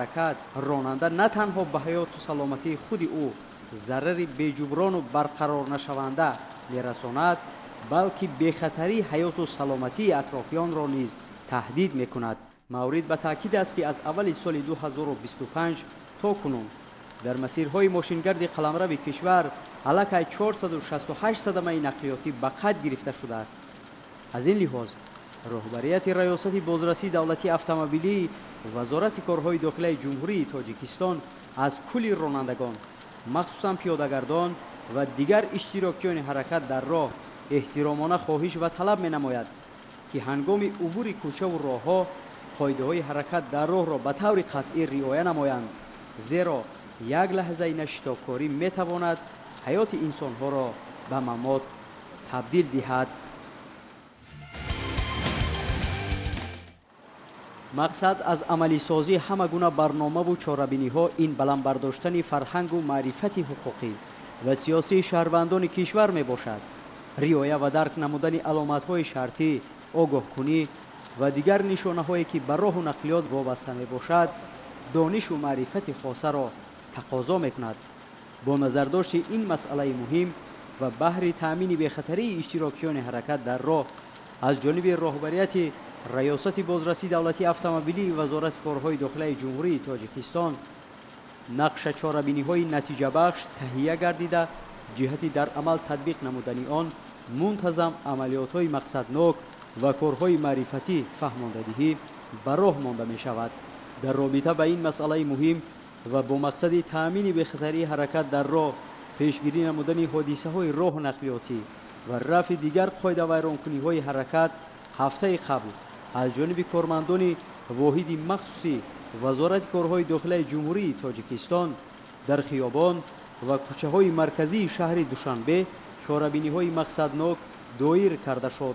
حرکت راننده نه تنها به حیات و سلامتی خود او ضرر بی‌جبران و برقرار نشونده می‌رساند، بلکه بی‌خطری حیات و سلامتی اطرافیان را نیز تهدید می‌کند. مورد به تاکید است که از اول سال 2025 تا کنون در مسیرهای ماشینگرد قلمرو کشور علاقه 468 صدمه نقلیاتی به قید گرفته شده است. از این لحاظ رهبریت ریاست بازرسی دولتی اتومبیلی وزارت کارهای داخلی جمهوری تاجیکستان از کل رانندگان، مخصوصا پیاده‌گردان و دیگر اشتراکیان حرکت در راه احترامانه خواهش و طلب می‌نماید که هنگام عبور کوچه و راه‌ها قاعده‌های حرکت در راه را به طور قطعی رعایت نمایند، زیرا یک لحظه نشتابکاری می‌تواند حیات انسان‌ها را به ممات تبدیل دهد. مقصد از عملی سازی همه گونه برنامه و چاره‌بینی ها این بلند برداشتن فرهنگ و معرفت حقوقی و سیاسی شهروندان کشور می باشد. رعایت و درک نمودن علامت های شرطی، آگاه کنی و دیگر نشانه هایی که به راه و نقلیات وابسته می باشد، دانش و معرفت خاصه را تقاضا می کند. با نظرداشت این مسئله مهم و بهر تأمین بی‌خطری اشتراکیان حرکت در راه از جانب رهبریت ریاست بازرسی دولتی اتومبیلی وزارت کارهای داخلی جمهوری تاجیکستان نقش چاره‌بینی‌های نتیجه بخش تهیه گردیده جهت در عمل تطبیق نمودن آن منتظم عملیات‌های مقصدناک و کارهای معرفتی فهماندهی به راه مانده می شود. در رابطه با این مسئله مهم و با مقصد تأمین بی‌خطری حرکت در راه، پیشگیری نمودن حادثه‌های راه و نقلیاتی و رفع دیگر قاعده ویرانکنی‌های حرکت، هفته قبل از جانب کارمندان واحد مخصوصی وزارت کارهای داخلی جمهوری تاجیکستان در خیابان و کوچه‌های مرکزی شهر دوشنبه چاره‌بینی‌های مقصدناک دایر کرده شد.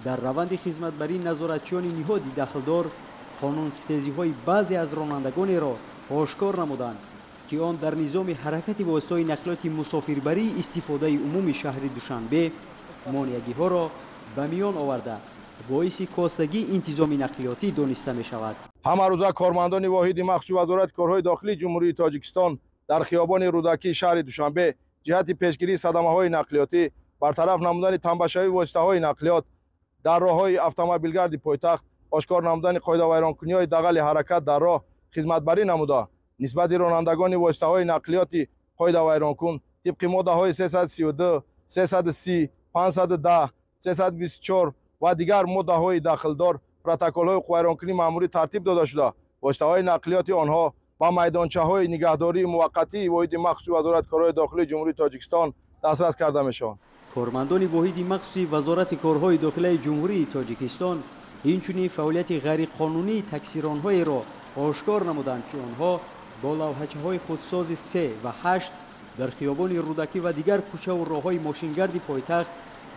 در روند خدمتبری نظارتچیان نهاد دخلدار قانون‌ستیزی‌های بعضی از رانندگان را آشکار نمودند که آن در نظام حرکت واسطه‌های نقلیات مسافربری استفاده عمومی شهر دوشنبه مانعگی‌ها را به میان آورده باعث کاستگی انتظام نقلیاتی دانسته می شود. همه روزه کارمندان واحد مخصوص وزارت کارهای داخلی جمهوری تاجیکستان در خیابان رودکی شهر دوشنبه جهت پیشگیری صدمه‌های نقلیاتی، برطرف نمودن تنبشه‌های واسطه‌های نقلیات در راه‌های اتومبیلگرد پایتخت، آشکار نمودن قاعده ویرانکنی‌های دغل حرکت در راه خدمتبری نموده نسبت رانندگان واسطه‌های نقلیاتی قاعده ویرانکن طبق ماده‌های 332 330 510 324 و دیگر ماده‌های داخلدار پروتکل‌های ویرانکنی مأموری ترتیب داده شده. واسطه‌های نقلیاتی آنها با میدانچه‌های نگهداری موقتی واحد مخصوص وزارت کارهای داخلی جمهوری تاجیکستان دسترس کرده میشوند. کارمندان واحد مخصوص وزارت کارهای داخلی جمهوری تاجیکستان اینچنین فعالیت غیرقانونی تکثیران‌های را آشکار نمودند که آنها با لوحه‌های خودساز 3 و 8 در خیابان رودکی و دیگر کوچه و راه‌های ماشینگرد پایتخت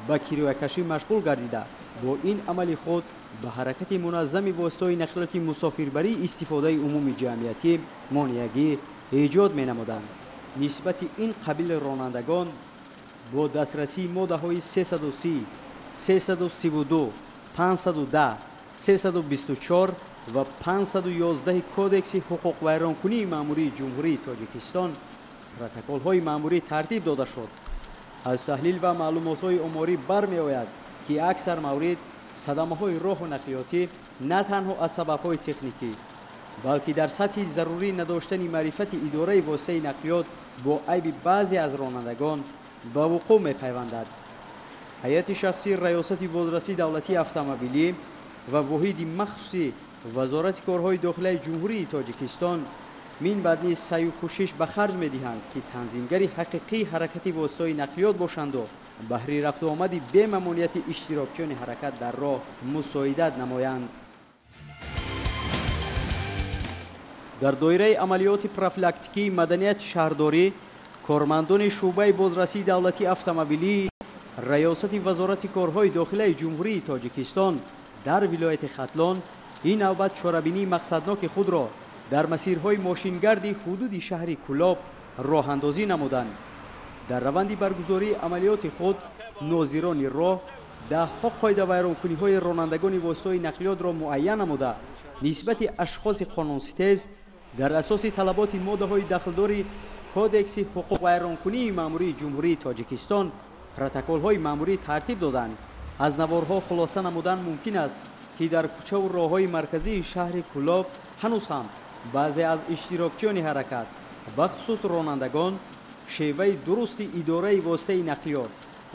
به کریوکشی مشغول گردیده با این عمل خود به حرکت منظم واسطه‌های نقلیاتی مسافربری استفاده عمومی جمعیتی مانعگی ایجاد می‌نمودند. نسبت این قبیل رانندگان با دسترسی ماده‌های 330 332 510 324 و 511 کودکس حقوق ویرانکنی مأموری جمهوری تاجیکستان پروتکل‌های مأموری ترتیب داده شد. از تحلیل و معلومات‌های آماری برمی‌آید که اکثر مورد صدمه‌های راه و نقلیاتی نه تنها از سبب‌های تکنیکی بلکه در سطح ضروری نداشتن معرفت اداره واسطه نقلیات با عیب بعضی از رانندگان به وقوع می‌پیوندد. هیئت شخصی ریاست بازرسی دولتی اتومبیلی و واحد مخصوص وزارت کارهای داخلی جمهوری تاجیکستان من بعد نیز سعی و کوشش به خرج می‌دهند که تنظیمگری حقیقی حرکت واسطه‌های نقلیات باشند و بهر رفت و آمد بی ممانعت اشتراکیان حرکت در راه مساعدت نمایند. در دایره عملیات پروفیلاکتیکی مدنیت شهرداری، کارمندان شعبه بازرسی دولتی اتومبیلی ریاست وزارت کارهای داخلی جمهوری تاجیکستان در ولایت ختلان این نوبت چاره‌بینی مقصدناک خود را در مسیرهای ماشینگرد حدود شهر کلاب راه اندازی نمودند. در روند برگزاری عملیات خود ناظران راه ده‌ها قاعده ویرانکنی‌های رانندگان واسطه‌های نقلیات را معین نموده نسبت اشخاص قانون‌ستیز дар асоси талаботи моддаҳои дахлдори кодекси ҳуқуқ вайронкунии маъмурии ҷумҳурии тоҷикистон протоколҳои маъмурӣ тартиб доданд. аз наворҳо хулоса намудан мумкин аст ки дар кӯчаву роҳҳои марказии шаҳри Кӯлоб ҳанӯз ҳам баъзе аз иштирокчиёни ҳаракат бахусус ронандагон шеваи дурусти идораи воситаи нақлиёт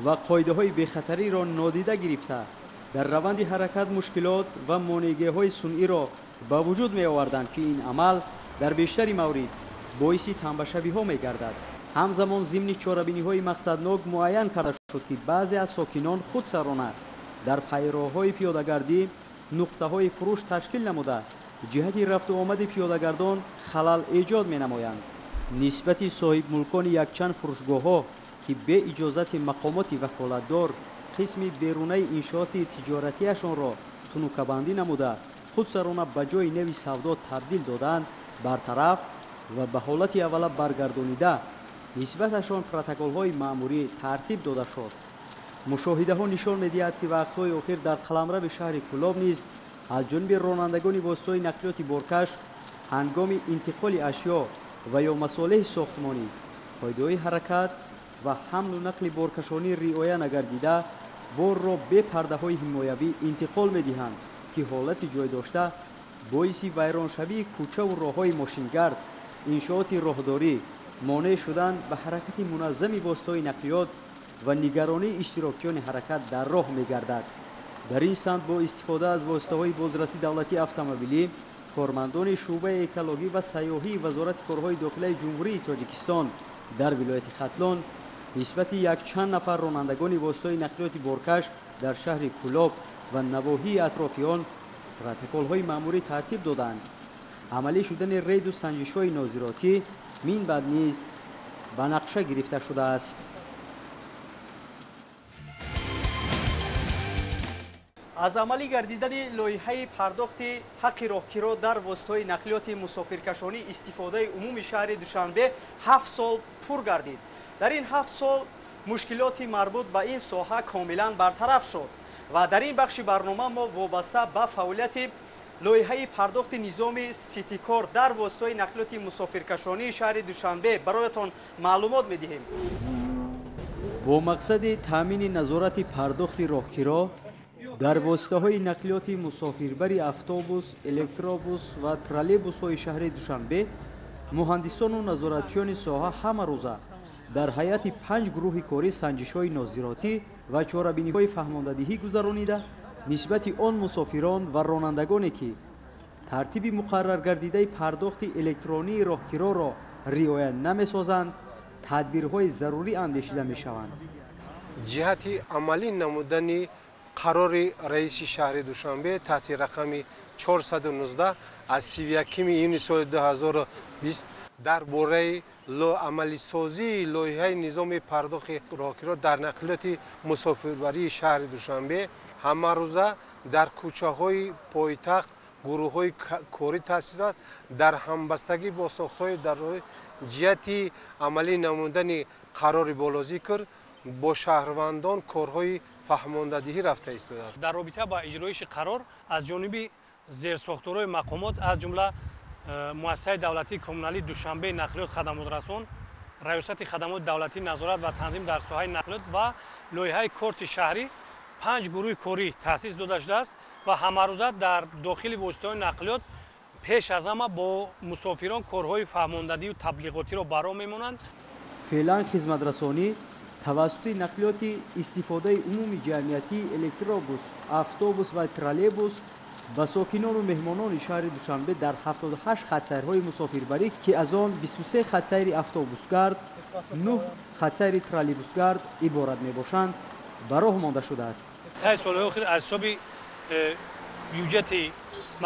ва қоидаҳои бехатариро нодида гирифта дар раванди ҳаракат мушкилот ва монеъгиҳои сунъиро ба вуҷуд меоварданд ки ин амал дар бештари маврид боиси танбашавиҳо мегардад. ҳамзамон зимни чорабиниҳои мақсаднок муайян карда шуд ки баъзе аз сокинон худсарона дар пайроҳҳои пиёдагардӣ нуқтаҳои фурӯш ташкил намуда ҷиҳати рафту омади пиёдагардон халал эҷод менамоянд. нисбати соҳибмулкони якчанд фурӯшгоҳҳо ки бе иҷозати мақомоти ваколатдор қисми берунаи иншооти тиҷоратиашонро тунукабандӣ намуда худсарона ба ҷои неви савдо табдил доданд бартараф ва ба ҳолати аввала баргардонида нисбаташон протоколҳои маъмурӣ тартиб дода шуд. мушоҳидаҳо нишон медиҳад ки вақтҳои охир дар қаламрави шаҳри Кӯлоб низ аз ҷониби ронандагони воситаҳои нақлиёти боркаш ҳангоми интиқоли ашё ва ё масолеҳи сохтмонӣ қоидаҳои ҳаракат ва ҳамлу нақли боркашонӣ риоя нагардида борро бе пардаҳои ҳимоявӣ интиқол медиҳанд ки ҳолати ҷойдошта боиси вайроншавии кӯчаву роҳҳои мошингард иншооти роҳдорӣ монеъ шудан ба ҳаракати муназзами воситаҳои нақлиёт ва нигаронии иштирокчиёни ҳаракат дар роҳ мегардад. дар ин самт бо истифода аз воситаҳои бозраси давлатии автомобилӣ кормандони шуъбаи экологӣ ва сайёҳии вазорати корҳои дохилаи ҷумҳурии тоҷикистон дар вилояти Хатлон нисбати якчанд нафар ронандагони воситаҳои нақлиёти боркаш дар шаҳри Кӯлоб ва навоҳии атрофи он протоколҳои маъмурӣ тартиб доданд. амалӣ шудани рейду санҷишҳои нозиротӣ мин баъд низ ба нақша гирифта шудааст. аз амалӣ гардидани лоиҳаи пардохти ҳаққи роҳгиро дар воситаҳои нақлиёти мусофиркашонӣ истифодаи умуми шаҳри Душанбе 7 сол пур гардид. дар ин 7 сол мушкилоти марбут ба ин соҳа комилан бартараф шуд ва дар ин бахши барнома мо вобаста ба фаъолияти лоиҳаи пардохти низоми ситикор дар воситаҳои нақлиёти мусофиркашонии шаҳри Душанбе бароятон маълумот медиҳем. бо мақсади таъмини назорати пардохти роҳгиро дар воситаҳои нақлиёти мусофирбари автобус, электробус ва троллейбусҳои шаҳри Душанбе муҳандисону назоратчиёни соҳа ҳама рӯза дар ҳайати 5 гурӯҳи корӣ санҷишҳои нозиротӣ ва чорабиниҳои фаҳмондадиҳӣ гузаронида нисбати он мусофирон ва ронандагоне ки тартиби муқаррар гардидаи пардохти электронии роҳгироро риоя намесозанд тадбирҳои зарурӣ андешида мешаванд. ҷиҳати амалӣ намудани қарори раиси шаҳри Душанбе таҳти рақами 419 аз 31 июни соли 2020 дар бораи амалисозии лоиҳаи низоми пардохти роҳгиро дар нақлиёти мусофирбарии шаҳри Душанбе ҳамарӯза дар кӯчаҳои пойтахт гурӯҳҳои корӣ таъсис дод дар ҳамбастагӣ бо сохтҳои дарои ҷиҳати амалӣ намудани қарори болозикр бо шаҳрвандон корҳои фаҳмондадиҳӣ рафта истоданд. дар робита ба иҷроиши қарор аз ҷониби зерсохторҳои мақомот аз ҷумла муассисаи давлатии коммуналии Душанбе нақлиёт хадамотрасон, раёсати хадамоти давлатӣ назорат ва танзим дар соҳаи нақлиёт ва лоиҳаи корти шаҳрӣ 5 гурӯҳи корӣ таъсис дода шудааст ва ҳамарӯза дар дохили воситаҳои нақлиёт пеш аз ҳама бо мусофирон корҳои фаҳмондадиву таблиғотиро баро мемонанд. феълан хизматрасонӣ тавассути нақлиёти истифодаи умуми ҷамъиятии электробус, автобус ва троллейбус ба сокинону меҳмонони шаҳри Душанбе дар 78 хатсайрҳои мусофирбарӣ ки аз он 23 хатсайри автобусгард, 9 хатсайри троллейбусгард иборат мебошанд, ба роҳ монда шудааст. таи солҳои охир аз ҳисоби бюҷети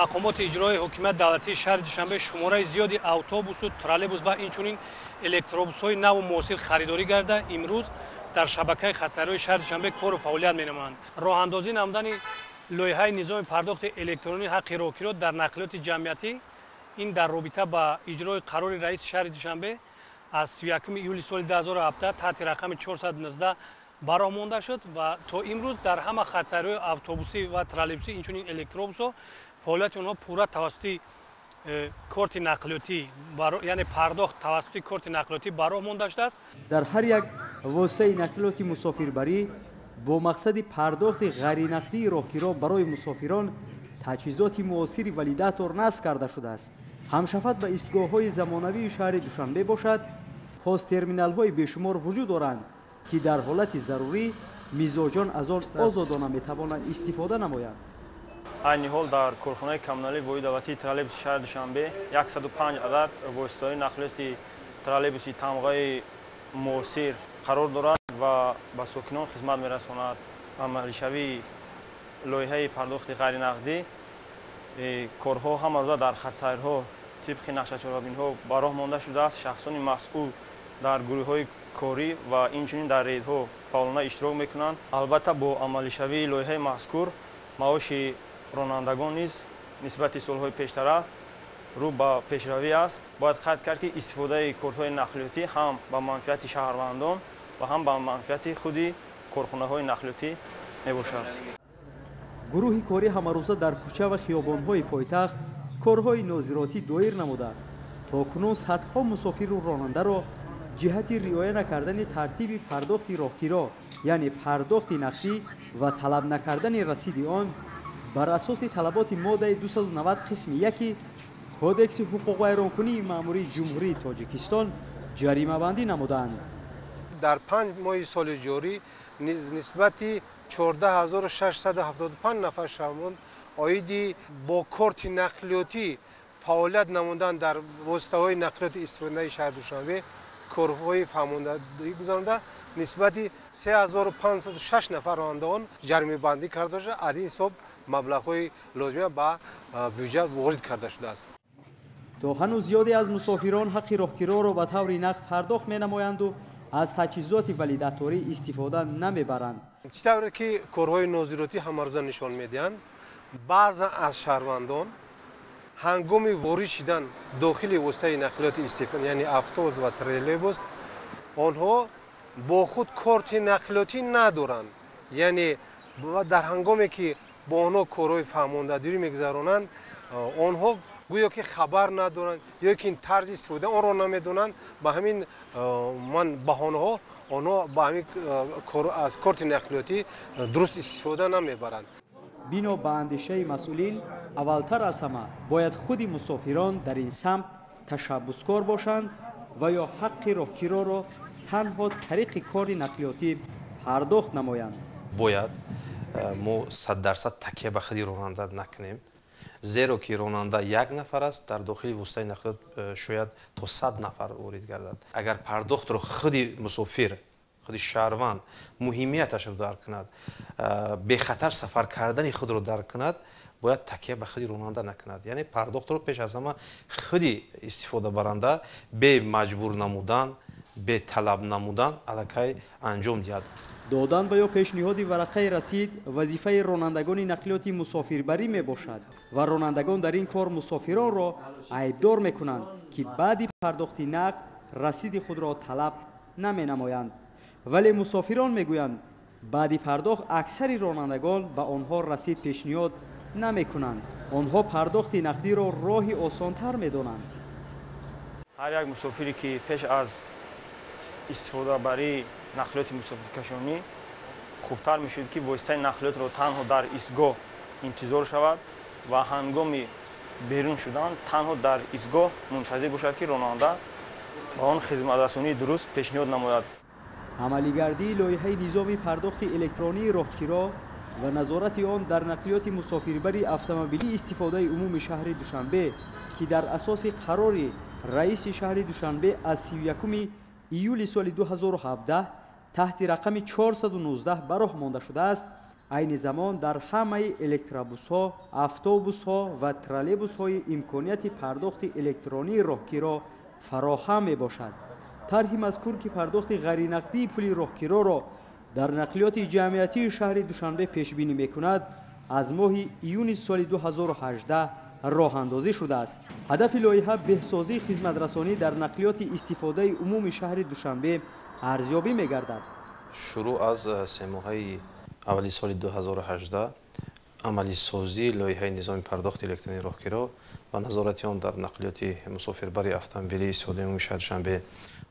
мақомоти иҷрои ҳокимияти давлатии шаҳри Душанбе шумораи зиёди автобусу, троллейбус ва инчунин электробусҳои наву муосир харидорӣ гарда имрӯз дар шабакаи хатсайрҳои шаҳри Душанбе кору фаъолият менамоянд. роҳандозӣ намудани лоиҳаи низоми пардохти электронии ҳаққи роҳгиро дар нақлиёти ҷамъиятӣ ин дар робита ба иҷрои қарори раиси шаҳри Душанбе аз 31 июли соли 2017 таҳти рақами 419 бароҳ монда шуд ва то имрӯз дар ҳама хатсайрҳои автобусӣ ва троллейбусӣ инчунин электробусҳо фаъолияти онҳо пурра тавассути корти нақлиётӣ яъне пардохт тавассути корти нақлиётӣ ба роҳ монда шудааст. дар ҳар як воситаи нақлиёти мусофирбарӣ бо мақсади пардохти ғайринақдии роҳгиро барои мусофирон таҷҳизоти муосири валидатор насб карда шудааст. ҳамшафат ба истгоҳҳои замонавии шаҳри душанбе бошад, посттерминалҳои бешумор вуҷуд доранд, ки дар ҳолати зарурӣ мизоҷон аз он озодона метавонанд истифода намоянд. айни ҳол дар корхонаи коммуналии воҳиди давлатии троллейбуси шаҳри душанбе 105 адад воситаҳои нақлиёти троллейбуси тамғои муосир қарор дорад ва ба сокинон хизмат мерасонад. амалишавии лоиҳаи пардохти ғайринақдӣ корҳо ҳамарӯза дар хатсайрҳо тибқи нақшачорабинҳо ба роҳ монда шудааст. шахсони масъул дар гурӯҳҳои корӣ ва инчунин дар рейдҳо фаъолона иштирок мекунанд. албатта бо амалишавии лоиҳаи мазкур маоши ронандагон низ нисбати солҳои пештара рӯ ба пешравӣ аст. бояд қайд кард, ки истифодаи кортҳои нақлиётӣ ҳам ба манфиати шаҳрвандон ва ҳам ба манфиати худи корхонаҳои нақлиётӣ мебошад. гурӯҳи корӣ ҳамарӯза дар кӯча ва хиёбонҳои пойтахт корҳои нозиротӣ доир намуда то кунун садҳо мусофиру ронандаро ҷиҳати риоя накардани тартиби пардохти роҳгиро яъне пардохти нақдӣ ва талаб накардани расиди он бар асоси талаботи моддаи 290 қисми 1 кодекси ҳуқуқвайронкунии маъмурии ҷумҳурии тоҷикистон ҷаримабандӣ намудаанд. дар 5 моҳи соли ҷорӣ нисбати 14675 нафар шаҳрванд оиди бо корти нақлиётӣ фаъолият намудан дар воситаҳои нақлиёти истифодаи шаҳри душанбе корҳои фаҳмондагӣ гузаронда нисбати 3506 нафар ронандаон ҷаримабандӣ карда шуда аз ин ҳисоб маблағҳои лозима ба бюҷет ворид карда шудааст. то ҳанӯз зиёде аз мусофирон ҳаққи роҳгироро ба таври нақд пардохт менамоянду аз таҷҳизоти валидаторӣ истифода намебаранд. чӣ тавре ки корҳои нозиротӣ ҳамарӯза нишон медиҳанд, баъзан аз шаҳрвандон ҳангоми ворид шидан дохили воситаи нақлиёти истифода яъне автобус ва троллейбус онҳо бо худ корти нақлиётӣ надоранд. яъне дар ҳангоме ки бо онҳо корҳои фаҳмондадорӣ мегузаронанд, онҳо гӯё ки хабар надоранд ё ки тарзи истифода онро намедонанд. ба ҳамин баҳонаҳо онҳо аз корти нақлиётӣ дуруст истифода намебаранд. бино ба андешаи масъулин аввалтар аз ҳама бояд худи мусофирон дар ин самт ташаббускор бошанд ва ё ҳаққи роҳгироро танҳо тариқи кори нақлиётӣ пардохт намоянд. бояд мо 100% такя ба худи ронанда накунем, зеро ки ронанда як нафар аст, дар дохили воситаи нақлиёт шояд то 100 нафар ворид гардад. агар пардохтро худи мусофир худи шаҳрванд муҳимияташро дарк кунад, бехатар сафар кардани худро дарк кунад, бояд такя ба худи ронанда накунад. яъне пардохтро пеш аз ҳама худи истифодабаранда бе маҷбур намудан, бе талаб намудан аллакай анҷом диҳад. додан ва ё пешниҳоди варақаи расид вазифаи ронандагони нақлиёти мусофирбарӣ мебошад ва ронандагон дар ин кор мусофиронро айбдор мекунанд ки баъди пардохти нақд расиди худро талаб наменамоянд. вале мусофирон мегӯянд баъди пардохт аксари ронандагон ба онҳо расид пешниҳод намекунанд. онҳо пардохти нақдиро роҳи осонтар медонанд. ҳар як мусофире ки пеш аз истифодабарии нақлиёти мусофиркашонӣ хубтар мешуд ки воситаи нақлиётро танҳо дар истгоҳ интизор шавад ва ҳангоми берун шудан танҳо дар истгоҳ мунтазир бошад ки ронанда ба он хизматрасонии дуруст пешниҳод намояд. амалигардии лоиҳаи низоми пардохти электронии роҳгиро ва назорати он дар нақлиёти мусофирбари автомобилӣ истифодаи умуми шаҳри душанбе ки дар асоси қарори раиси шаҳри душанбе аз 31 июли соли 2017 таҳти рақами 419 ба роҳ монда шудааст, айни замон дар ҳамаи электробусҳо, автобусҳо ва троллейбусҳои имконияти пардохти электронии роҳгиро фароҳам мебошад. тарҳи мазкур ки пардохти ғайринақдии пули роҳгироро дар нақлиёти ҷамъиятии шаҳри душанбе пешбинӣ мекунад, аз моҳи июни соли 2018 роҳандозӣ шудааст. ҳадафи лоиҳа беҳсозии хизматрасонӣ дар нақлиёти истифодаи умуми шаҳри душанбе арзёбӣ мегардад. шурӯъ аз 3 моҳаи аввали соли 2018 амалисозии лоиҳаи низоми пардохти электронии роҳгиро ва назорати он дар нақлиёти мусофирбари автомобилии истифодаи умумии шаҳри Душанбе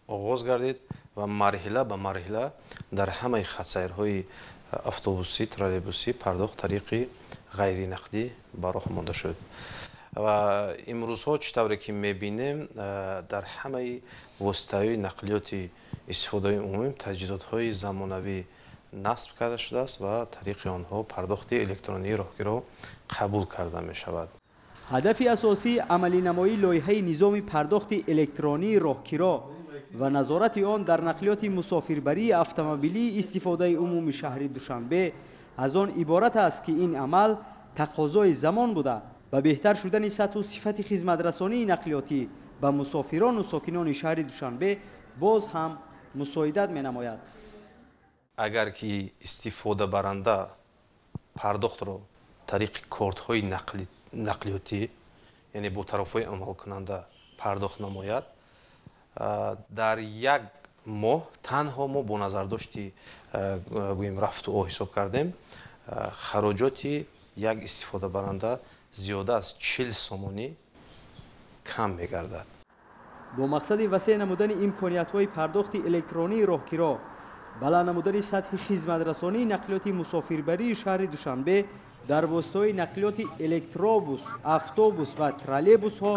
оғоз гардид ва марҳила ба марҳила дар ҳамаи хатсайрҳои автобусӣ, троллейбусӣ пардохт тариқи ғайринақдӣ ба роҳ монда шуд. ва имрӯзҳо чӣ тавре ки мебинем дар ҳамаи воситаҳои нақлиёти истифодаи умумӣ таҷҳизотҳои замонавӣ насб карда шудааст ва тариқи онҳо пардохти электронии роҳгиро қабул карда мешавад. ҳадафи асосии амалинамоии лоиҳаи низоми пардохти электронии роҳгиро ва назорати он дар нақлиёти мусофирбарии автомобилии истифодаи умумии шаҳри Душанбе аз он иборат аст ки ин амал тақозои замон буда ба беҳтар шудани сатҳу сифати хизматрасонии нақлиётӣ ба мусофирону сокинони шаҳри Душанбе боз ҳам мусоидат менамояд. агар ки истифодабаранда пардохтро тариқи кортҳои нақлиётӣ яъне бо тарафҳои амалкунанда пардохт намояд, дар як моҳ танҳо мо бо назардошти гӯем рафту о ҳисоб кардем хароҷоти як истифодабаранда зиёда аз 40 сомонӣ кам мегардад. бо мақсади васеъ намудани имкониятҳои пардохти электронии роҳгиро, баланд намудани сатҳи хизматрасонии нақлиёти мусофирбарии шаҳри Душанбе дар воситаҳои нақлиёти электробус, автобус ва троллейбусҳо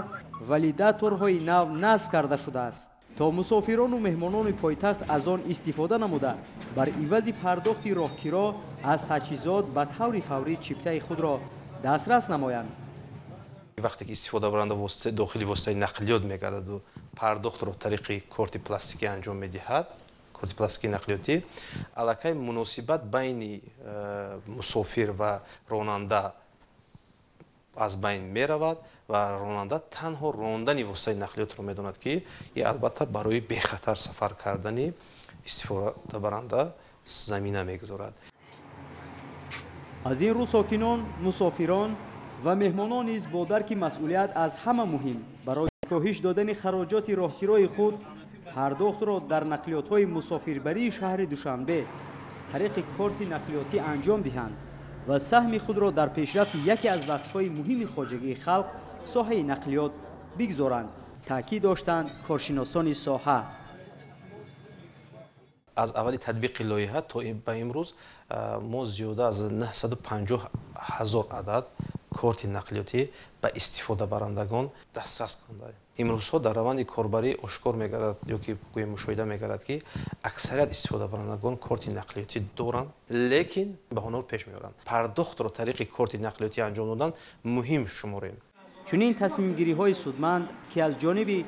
валидаторҳои нав насб карда шудааст, то мусофирону меҳмонони пойтахт аз он истифода намуда бар ивази пардохти роҳгиро аз таҷҳизот ба таври фаврӣ чиптаи худро дастрас намоянд. вақте ки истифодабаранда дохили воситаи нақлиёт мегардаду пардохтро тариқи корти пластикӣ анҷом медиҳад, корти пластикии нақлиётӣ, аллакай муносибат байни мусофир ва ронанда аз байн меравад ва ронанда танҳо рондани воситаи нақлиётро медонад ки ин албатта барои бехатар сафар кардани истифодабаранда замина мегузорад. аз ин рӯ сокинон, мусофирон ва меҳмонон низ бо дарки масъулият аз ҳама муҳим барои коҳиш додани хароҷоти роҳгирои худ пардохтро дар нақлиётҳои мусофирбарии шаҳри Душанбе тариқи корти нақлиётӣ анҷом диҳанд ва саҳми худро дар пешрафти яке аз бахшҳои муҳими хоҷагии халқ соҳаи нақлиёт бигзоранд, таъкид доштанд коршиносони соҳа. аз аввали татбиқи лоиҳа то ба имрӯз мо зиёда аз 950 000 адад корти нақлиётӣ ба истифодабарандагон дастрас кундаем. имрӯзҳо дар раванди корбарӣ ошкор мегардад ё ки гӯем мушоҳида мегардад ки аксарият истифодабарандагон корти нақлиётӣ доранд, лекин баҳонаҳо пеш меоранд. Пардохтро тариқи корти нақлиётӣ анҷом додан муҳим шуморем. чунин тасмимгириҳои судманд ки аз ҷониби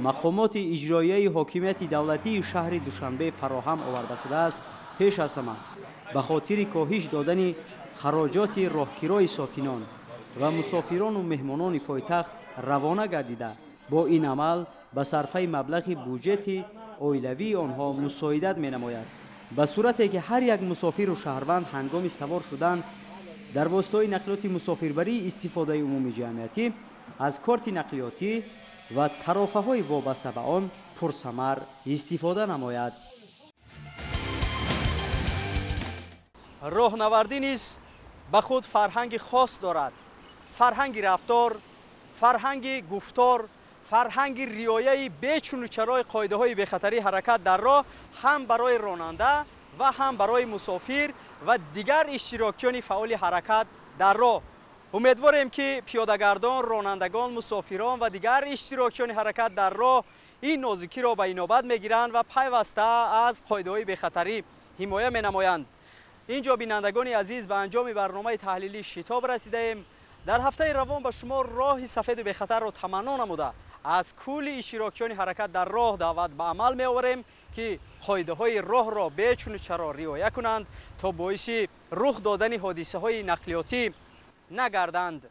мақомоти иҷроияи ҳокимияти давлатии шаҳри Душанбе фароҳам оварда шудааст, пеш аз ҳама ба хотири коҳиш додани хароҷоти роҳгирои сокинон ва мусофирону меҳмонони пойтахт равона гардида, бо ин амал ба сарфаи маблағи буҷети оилавии онҳо мусоидат менамояд, ба сурате ки ҳар як мусофиру шаҳрванд ҳангоми савор шудан дар воситаҳои нақлиёти мусофирбарии истифодаи умумии ҷамъиятӣ аз корти нақлиётӣ ва тарофаҳои вобаста ба он пурсамар истифода намояд. роҳнавардӣ низ ба худ фарҳанги хос дорад. фарҳанги рафтор, фарҳанги гуфтор, фарҳанги риояи бечуну чарои қоидаҳои бехатарии ҳаракат дар роҳ ҳам барои ронанда ва ҳам барои мусофир ва дигар иштирокчиёни фаъоли ҳаракат дар роҳ. умедворем ки пиёдагардон, ронандагон, мусофирон ва дигар иштирокчиёни ҳаракат дар роҳ ин нозикиро ба инобат мегиранд ва пайваста аз қоидаҳои бехатарӣ ҳимоя менамоянд. инҷо бинандагони азиз ба анҷоми барномаи таҳлилии шитоб расидаем. дар ҳафтаи равон ба шумо роҳи сафеду бехатарро таманно намуда аз кулли иштирокчиёни ҳаракат дар роҳ даъват ба амал меоварем ки қоидаҳои роҳро бечуну чаро риоя кунанд то боиси рух додани ҳодисаҳои нақлиётӣ нагарданд.